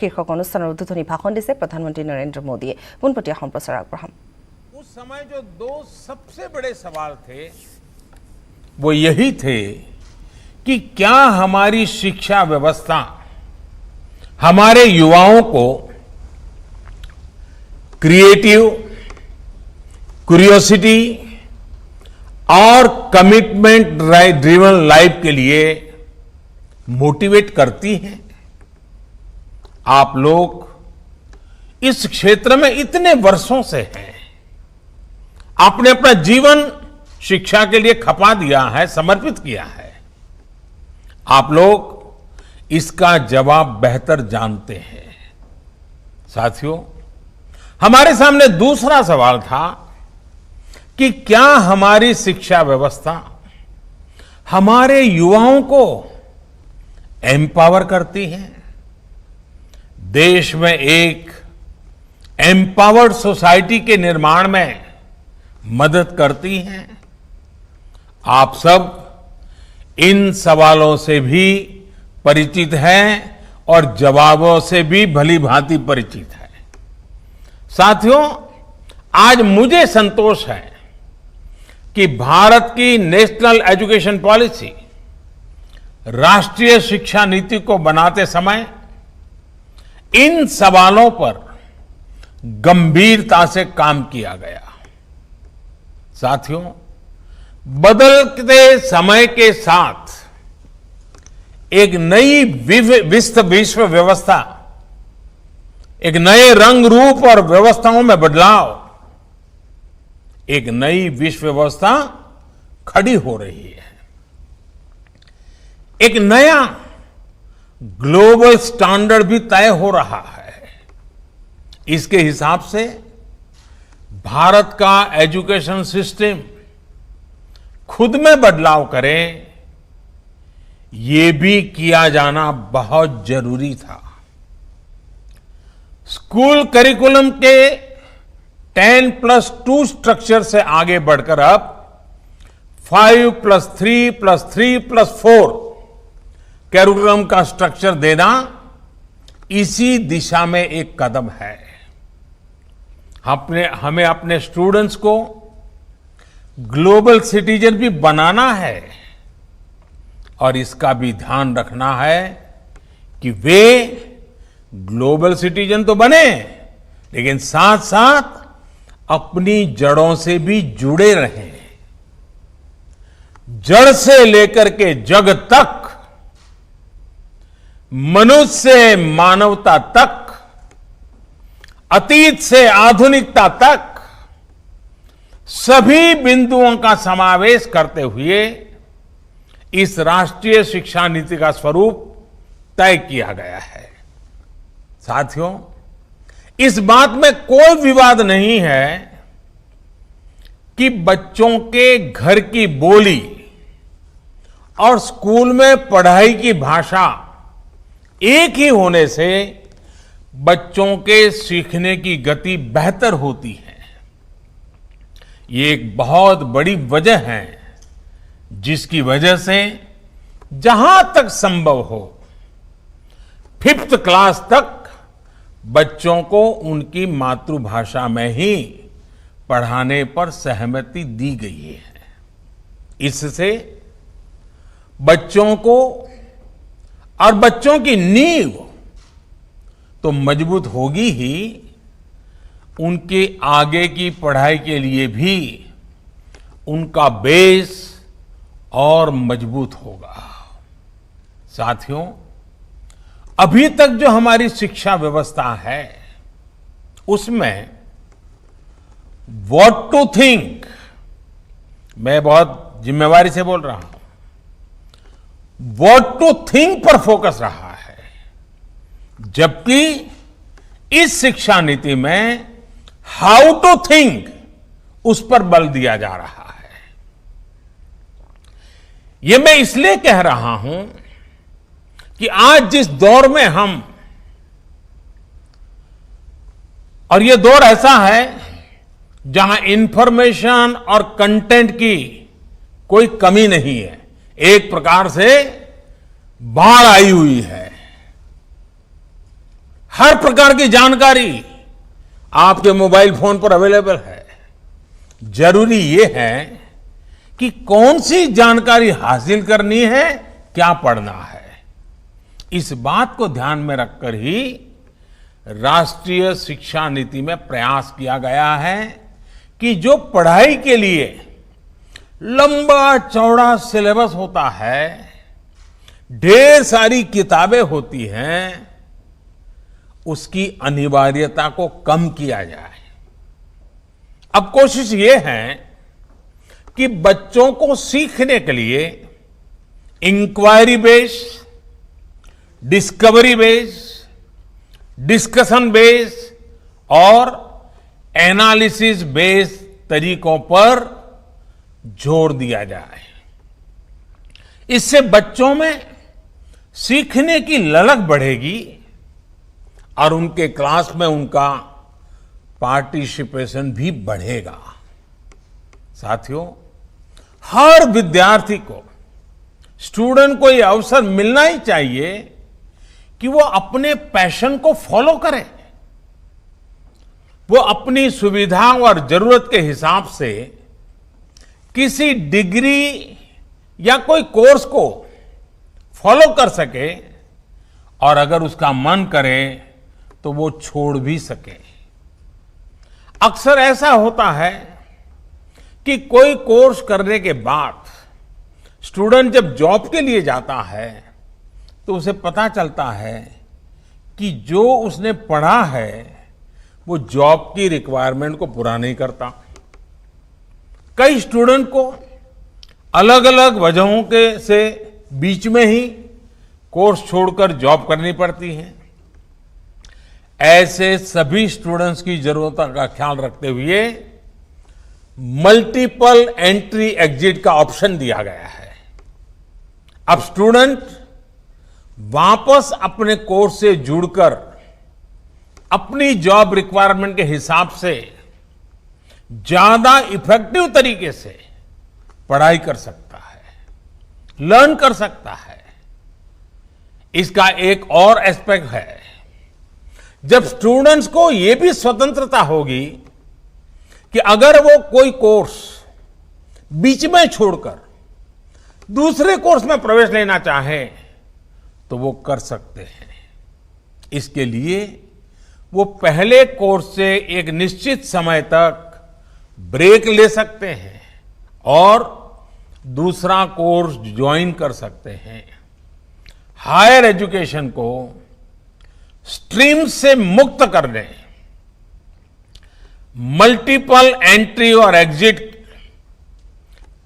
শীৰ্ষক অনুষ্ঠানৰ উদ্বোধনী ভাষণ দিছে প্ৰধানমন্ত্ৰী নৰেন্দ্ৰ মোদীয়ে। পোনপটীয়া সম্প্ৰচাৰ আগবঢ়াম। उस समय जो दो सबसे बड़े सवाल थे वो यही थे कि क्या हमारी शिक्षा व्यवस्था हमारे युवाओं को क्रिएटिव, क्यूरियोसिटी और कमिटमेंट ड्रिवन लाइफ के लिए मोटिवेट करती है। आप लोग इस क्षेत्र में इतने वर्षों से हैं, आपने अपना जीवन शिक्षा के लिए खपा दिया है, समर्पित किया है। आप लोग इसका जवाब बेहतर जानते हैं। साथियों, हमारे सामने दूसरा सवाल था कि क्या हमारी शिक्षा व्यवस्था हमारे युवाओं को एम्पावर करती है, देश में एक एम्पावर्ड सोसाइटी के निर्माण में मदद करती हैं। आप सब इन सवालों से भी परिचित हैं और जवाबों से भी भली भांति परिचित हैं। साथियों, आज मुझे संतोष है कि भारत की नेशनल एजुकेशन पॉलिसी, राष्ट्रीय शिक्षा नीति को बनाते समय इन सवालों पर गंभीरता से काम किया गया। साथियों, बदलते समय के साथ एक नई विश्व व्यवस्था, एक नए रंग रूप और व्यवस्थाओं में बदलाव, एक नई विश्व व्यवस्था खड़ी हो रही है। एक नया ग्लोबल स्टैंडर्ड भी तय हो रहा है। इसके हिसाब से भारत का एजुकेशन सिस्टम खुद में बदलाव करे, ये भी किया जाना बहुत जरूरी था। स्कूल करिकुलम के 10+2 स्ट्रक्चर से आगे बढ़कर अब 5+3+3+4 करिकुलम का स्ट्रक्चर देना इसी दिशा में एक कदम है। हमें अपने स्टूडेंट्स को ग्लोबल सिटीजन भी बनाना है और इसका भी ध्यान रखना है कि वे ग्लोबल सिटीजन तो बने, लेकिन साथ साथ अपनी जड़ों से भी जुड़े रहें। जड़ से लेकर के जग तक, मनुष्य से मानवता तक, अतीत से आधुनिकता तक सभी बिंदुओं का समावेश करते हुए इस राष्ट्रीय शिक्षा नीति का स्वरूप तय किया गया है। साथियों, इस बात में कोई विवाद नहीं है कि बच्चों के घर की बोली और स्कूल में पढ़ाई की भाषा एक ही होने से बच्चों के सीखने की गति बेहतर होती है। ये एक बहुत बड़ी वजह है जिसकी वजह से जहां तक संभव हो 5th क्लास तक बच्चों को उनकी मातृभाषा में ही पढ़ाने पर सहमति दी गई है। इससे बच्चों को और बच्चों की नींव तो मजबूत होगी ही, उनके आगे की पढ़ाई के लिए भी उनका बेस और मजबूत होगा। साथियों, अभी तक जो हमारी शिक्षा व्यवस्था है उसमें व्हाट टू थिंक, मैं बहुत जिम्मेवारी से बोल रहा हूं, व्हाट टू थिंक पर फोकस रहा है, जबकि इस शिक्षा नीति में हाउ टू थिंक उस पर बल दिया जा रहा है। यह मैं इसलिए कह रहा हूं कि आज जिस दौर में हम, और यह दौर ऐसा है जहां इंफॉर्मेशन और कंटेंट की कोई कमी नहीं है, एक प्रकार से बाढ़ आई हुई है। हर प्रकार की जानकारी आपके मोबाइल फोन पर अवेलेबल है। जरूरी ये है कि कौन सी जानकारी हासिल करनी है, क्या पढ़ना है। इस बात को ध्यान में रखकर ही राष्ट्रीय शिक्षा नीति में प्रयास किया गया है कि जो पढ़ाई के लिए लंबा चौड़ा सिलेबस होता है, ढेर सारी किताबें होती हैं, उसकी अनिवार्यता को कम किया जाए। अब कोशिश ये है कि बच्चों को सीखने के लिए inquiry based, discovery based, discussion based और एनालिसिस बेस्ड तरीकों पर जोर दिया जाए। इससे बच्चों में सीखने की ललक बढ़ेगी और उनके क्लास में उनका पार्टिसिपेशन भी बढ़ेगा। साथियों, हर विद्यार्थी को, स्टूडेंट को यह अवसर मिलना ही चाहिए कि वो अपने पैशन को फॉलो करे। वो अपनी सुविधा और जरूरत के हिसाब से किसी डिग्री या कोई कोर्स को फॉलो कर सके और अगर उसका मन करे तो वो छोड़ भी सके। अक्सर ऐसा होता है कि कोई कोर्स करने के बाद स्टूडेंट जब जॉब के लिए जाता है तो उसे पता चलता है कि जो उसने पढ़ा है वो जॉब की रिक्वायरमेंट को पूरा नहीं करता। कई स्टूडेंट को अलग अलग वजहों के से बीच में ही कोर्स छोड़कर जॉब करनी पड़ती है। ऐसे सभी स्टूडेंट्स की जरूरतों का ख्याल रखते हुए मल्टीपल एंट्री एग्जिट का ऑप्शन दिया गया है। अब स्टूडेंट वापस अपने कोर्स से जुड़कर अपनी जॉब रिक्वायरमेंट के हिसाब से ज्यादा इफेक्टिव तरीके से पढ़ाई कर सकता है, लर्न कर सकता है। इसका एक और एस्पेक्ट है, जब स्टूडेंट्स को यह भी स्वतंत्रता होगी कि अगर वो कोई कोर्स बीच में छोड़कर दूसरे कोर्स में प्रवेश लेना चाहे तो वो कर सकते हैं। इसके लिए वो पहले कोर्स से एक निश्चित समय तक ब्रेक ले सकते हैं और दूसरा कोर्स ज्वाइन कर सकते हैं। हायर एजुकेशन को स्ट्रीम से मुक्त करने, मल्टीपल एंट्री और एग्जिट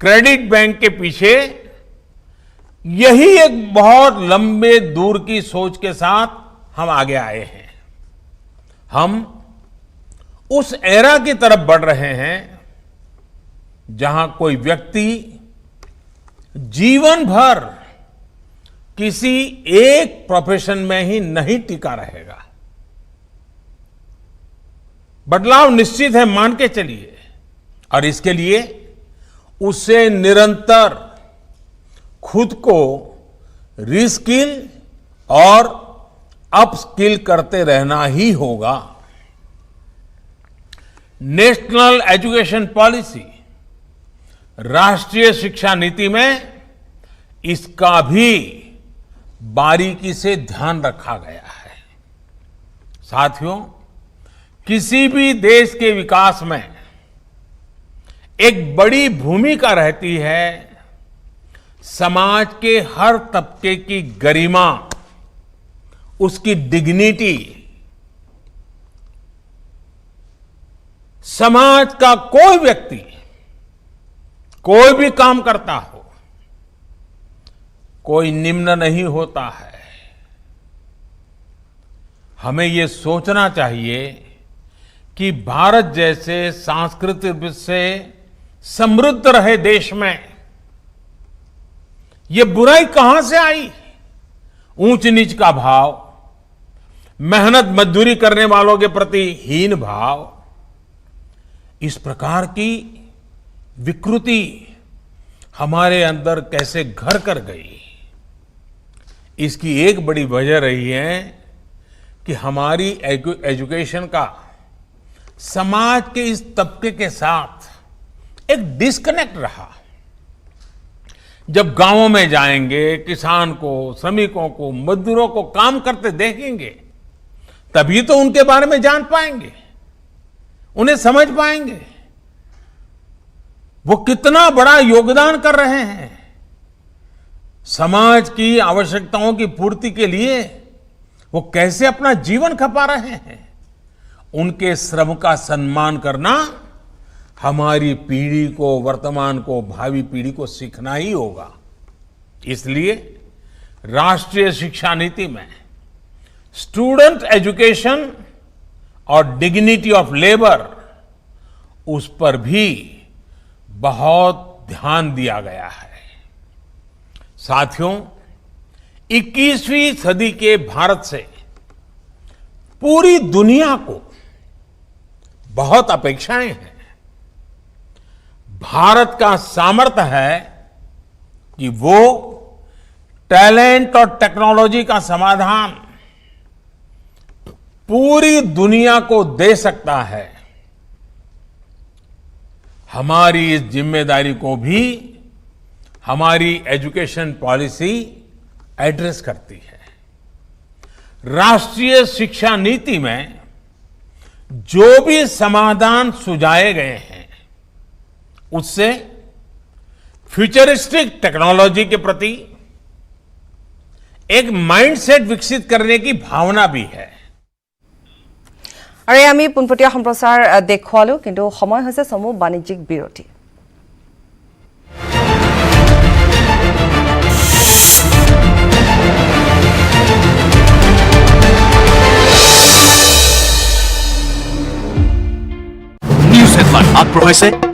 क्रेडिट बैंक के पीछे यही एक बहुत लंबे दूर की सोच के साथ हम आगे आए हैं। हम उस एरा की तरफ बढ़ रहे हैं जहां कोई व्यक्ति जीवन भर किसी एक प्रोफेशन में ही नहीं टिका रहेगा। बदलाव निश्चित है, मान के चलिए, और इसके लिए उसे निरंतर खुद को रीस्किल और अपस्किल करते रहना ही होगा। नेशनल एजुकेशन पॉलिसी, राष्ट्रीय शिक्षा नीति में इसका भी बारीकी से ध्यान रखा गया है। साथियों, किसी भी देश के विकास में एक बड़ी भूमिका रहती है समाज के हर तबके की गरिमा, उसकी डिग्निटी। समाज का कोई व्यक्ति कोई भी काम करता हो, कोई निम्न नहीं होता है। हमें ये सोचना चाहिए कि भारत जैसे सांस्कृतिक रूप से समृद्ध रहे देश में ये बुराई कहां से आई? ऊंच नीच का भाव, मेहनत मजदूरी करने वालों के प्रति हीन भाव, इस प्रकार की विकृति हमारे अंदर कैसे घर कर गई? इसकी एक बड़ी वजह रही है कि हमारी एजुकेशन का समाज के इस तबके के साथ एक डिस्कनेक्ट रहा। जब गांवों में जाएंगे, किसान को, श्रमिकों को, मजदूरों को काम करते देखेंगे, तभी तो उनके बारे में जान पाएंगे, उन्हें समझ पाएंगे वो कितना बड़ा योगदान कर रहे हैं। समाज की आवश्यकताओं की पूर्ति के लिए वो कैसे अपना जीवन खपा रहे हैं। उनके श्रम का सम्मान करना हमारी पीढ़ी को, वर्तमान को, भावी पीढ़ी को सीखना ही होगा। इसलिए राष्ट्रीय शिक्षा नीति में स्टूडेंट एजुकेशन और डिग्निटी ऑफ लेबर, उस पर भी बहुत ध्यान दिया गया है। साथियों, 21वीं सदी के भारत से पूरी दुनिया को बहुत अपेक्षाएं हैं। भारत का सामर्थ्य है कि वो टैलेंट और टेक्नोलॉजी का समाधान पूरी दुनिया को दे सकता है। हमारी इस जिम्मेदारी को भी हमारी एजुकेशन पॉलिसी एड्रेस करती है। राष्ट्रीय शिक्षा नीति में जो भी समाधान सुझाए गए हैं, उससे फ्यूचरिस्टिक टेक्नोलॉजी के प्रति एक माइंडसेट विकसित करने की भावना भी है। আৰু আমি পোনপটীয়া সম্প্ৰচাৰ দেখুৱালো, কিন্তু সময় হৈছে সমূহ বাণিজ্যিক বিৰতি। নিউজ হেডলাইন আগবঢ়াইছে